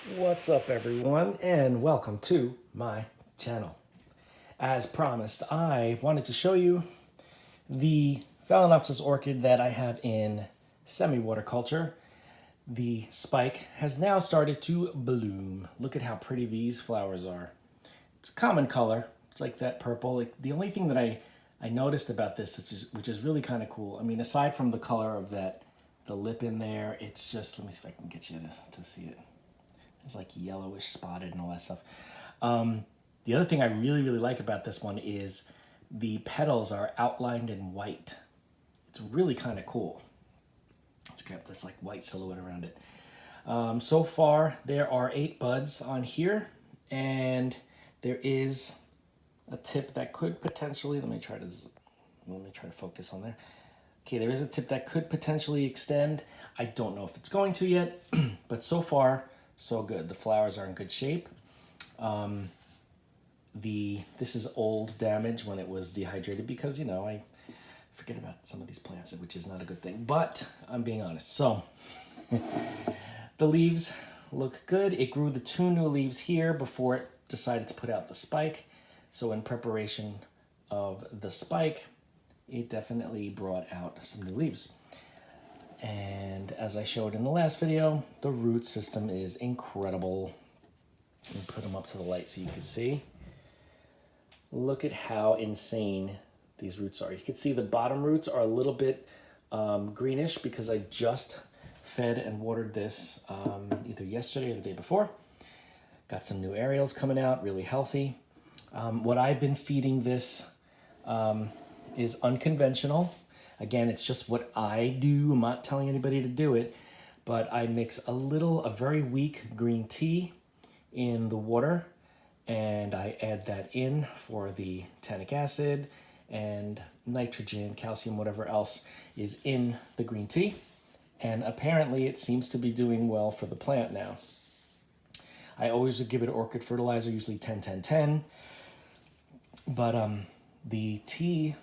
What's up, everyone, and welcome to my channel. As promised, I wanted to show you the Phalaenopsis orchid that I have in semi-waterculture. The spike has now started to bloom. Look at how pretty these flowers are. It's a common color. It's like that purple. The only thing that I noticed about this, which is really kind of cool, I mean, aside from the color of the lip in there, it's just, let me see if I can get you to see it. It's like yellowish spotted and all that stuff. The other thing I really like about this one is the petals are outlined in white. It's really kind of cool. It's got this like white silhouette around it. So far, there are 8 buds on here, and there is a tip that could potentially, let me try to focus on there. Okay, there is a tip that could potentially extend. I don't know if it's going to yet, but so far, so good. The flowers are in good shape. This is old damage when it was dehydrated because, you know, I forget about some of these plants, which is not a good thing, but I'm being honest. So the leaves look good. It grew the 2 new leaves here before it decided to put out the spike. So in preparation of the spike, it definitely brought out some new leaves. And as I showed in the last video, the root system is incredible. Let me put them up to the light so you can see. Look at how insane these roots are. You can see the bottom roots are a little bit greenish because I just fed and watered this either yesterday or the day before. Got some new aerials coming out, really healthy. What I've been feeding this is unconventional. Again, it's just what I do. I'm not telling anybody to do it, but I mix a very weak green tea in the water, and I add that in for the tannic acid and nitrogen, calcium, whatever else is in the green tea. And apparently it seems to be doing well for the plant now. I always would give it orchid fertilizer, usually 10-10-10, but the tea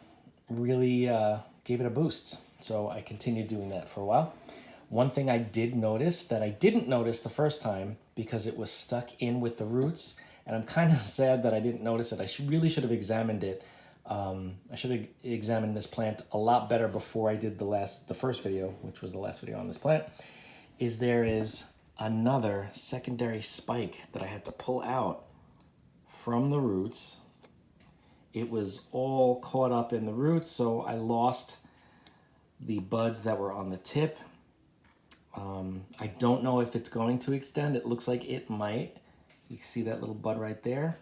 really gave it a boost. So I continued doing that for a while. One thing I did notice that I didn't notice the first time because it was stuck in with the roots, and I'm kind of sad that I didn't notice it. I really should have examined it. I should have examined this plant a lot better before I did the first video, which was the last video on this plant, there is another secondary spike that I had to pull out from the roots. It was all caught up in the roots, so I lost the buds that were on the tip. I don't know if it's going to extend. It looks like it might. You can see that little bud right there.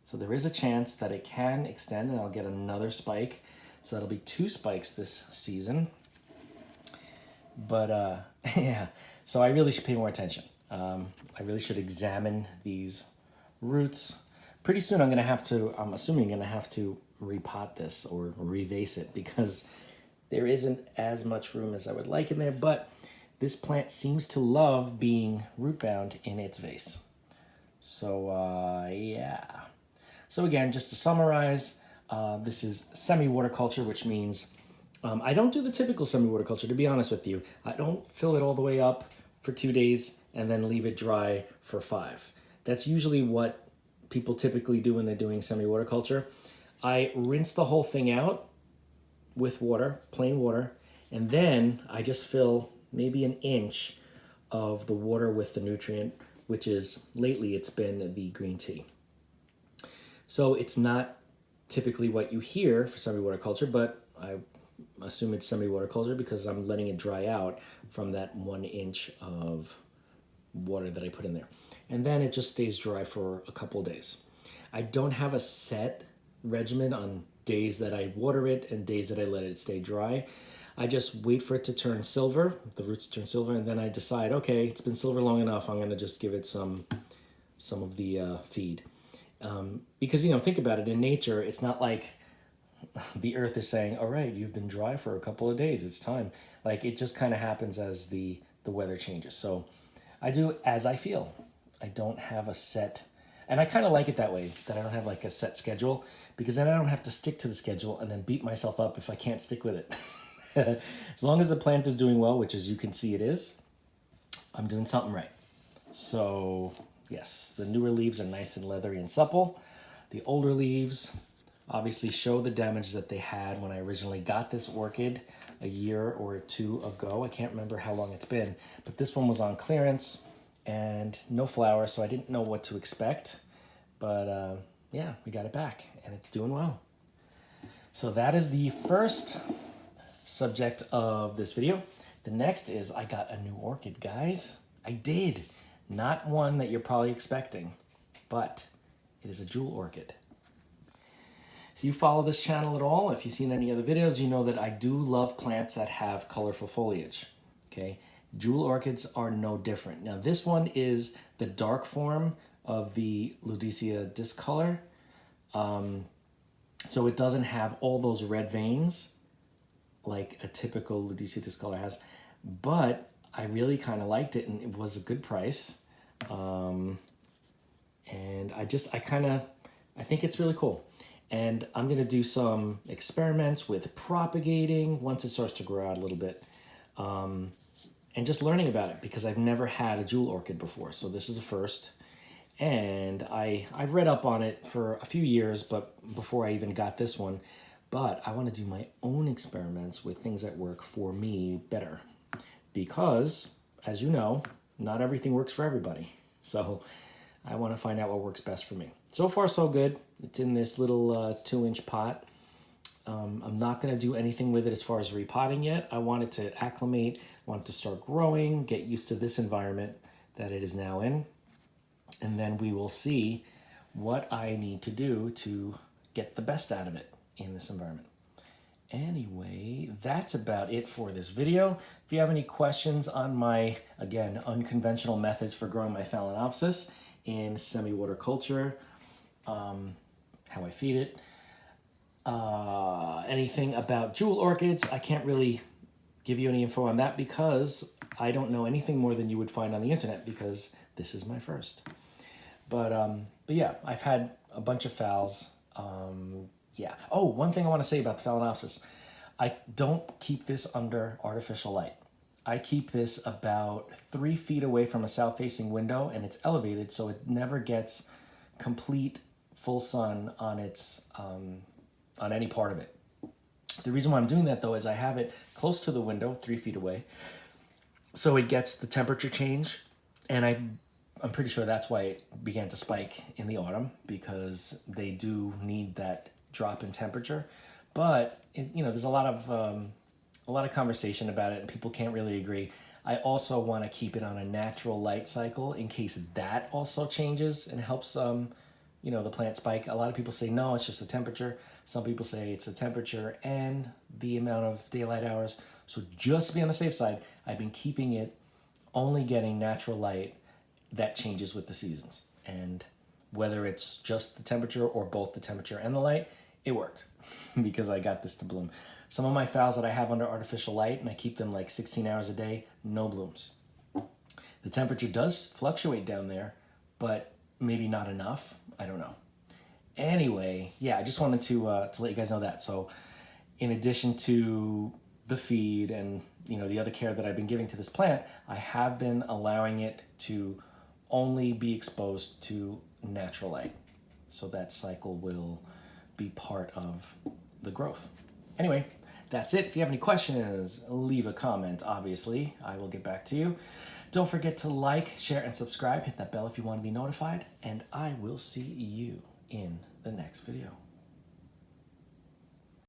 So there is a chance that it can extend and I'll get another spike. So that'll be 2 spikes this season. But yeah, so I really should pay more attention. I really should examine these roots. Pretty soon I'm assuming I'm gonna have to repot this or revase it because there isn't as much room as I would like in there, but this plant seems to love being root bound in its vase. So yeah. So again, just to summarize, this is semi-waterculture, which means I don't do the typical semi-waterculture, to be honest with you. I don't fill it all the way up for 2 days and then leave it dry for 5. That's usually what people typically do when they're doing semi-waterculture. I rinse the whole thing out with water, plain water, and then I just fill maybe an inch of the water with the nutrient, which is, lately it's been the green tea. So it's not typically what you hear for semi-waterculture, but I assume it's semi-waterculture because I'm letting it dry out from that 1 inch of water that I put in there. And then it just stays dry for a couple of days. I don't have a set regimen on days that I water it and days that I let it stay dry. I just wait for it to turn silver, the roots turn silver, and then I decide, okay, it's been silver long enough, I'm gonna just give it some of the feed. Because, you know, think about it, in nature, it's not like the earth is saying, all right, you've been dry for a couple of days, it's time. Like, it just kind of happens as the weather changes. So I do as I feel. I don't have a set, and I kind of like it that way, that I don't have like a set schedule, because then I don't have to stick to the schedule and then beat myself up if I can't stick with it. As long as the plant is doing well, which as you can see it is, I'm doing something right. So yes, the newer leaves are nice and leathery and supple. The older leaves obviously show the damage that they had when I originally got this orchid a year or two ago. I can't remember how long it's been, but this one was on clearance and no flower, so I didn't know what to expect. But yeah, we got it back and it's doing well. So that is the first subject of this video. The next is I got a new orchid, guys. I did. Not one that you're probably expecting, but it is a jewel orchid. So you follow this channel at all, if you've seen any other videos, you know that I do love plants that have colorful foliage, okay? Jewel orchids are no different. Now this one is the dark form of the Ludicea discolor. So it doesn't have all those red veins like a typical Ludicea discolor has, but I really kind of liked it and it was a good price. And I think it's really cool. And I'm going to do some experiments with propagating once it starts to grow out a little bit. And just learning about it because I've never had a jewel orchid before. So this is a first. And I've read up on it for a few years, but before I even got this one. But I want to do my own experiments with things that work for me better. Because, as you know, not everything works for everybody. So I want to find out what works best for me. So far, so good. It's in this little 2-inch pot. I'm not going to do anything with it as far as repotting yet. I want it to acclimate, want it to start growing, get used to this environment that it is now in. And then we will see what I need to do to get the best out of it in this environment. Anyway, that's about it for this video. If you have any questions on my, again, unconventional methods for growing my Phalaenopsis in semi-water culture, how I feed it, anything about jewel orchids, I can't really give you any info on that because I don't know anything more than you would find on the internet because this is my first. But yeah, I've had a bunch of phals. Yeah. Oh, one thing I want to say about the Phalaenopsis. I don't keep this under artificial light. I keep this about 3 feet away from a south-facing window, and it's elevated, so it never gets complete full sun on its on any part of it. The reason why I'm doing that, though, is I have it close to the window, 3 feet away, so it gets the temperature change, and I'm pretty sure that's why it began to spike in the autumn, because they do need that drop in temperature. But you know, there's a lot of conversation about it, and people can't really agree. I also want to keep it on a natural light cycle in case that also changes and helps you know, the plant spike. A lot of people say no, it's just the temperature. Some people say it's the temperature and the amount of daylight hours. So just to be on the safe side, I've been keeping it only getting natural light that changes with the seasons. And whether it's just the temperature or both the temperature and the light, it worked because I got this to bloom. Some of my phals that I have under artificial light, and I keep them like 16 hours a day, no blooms. The temperature does fluctuate down there, but maybe not enough. I don't know. Anyway, yeah, I just wanted to let you guys know that. So in addition to the feed and, you know, the other care that I've been giving to this plant, I have been allowing it to only be exposed to natural light. So that cycle will be part of the growth. Anyway, that's it. If you have any questions, leave a comment, obviously. I will get back to you. Don't forget to like, share, and subscribe. Hit that bell if you want to be notified. And I will see you in the next video.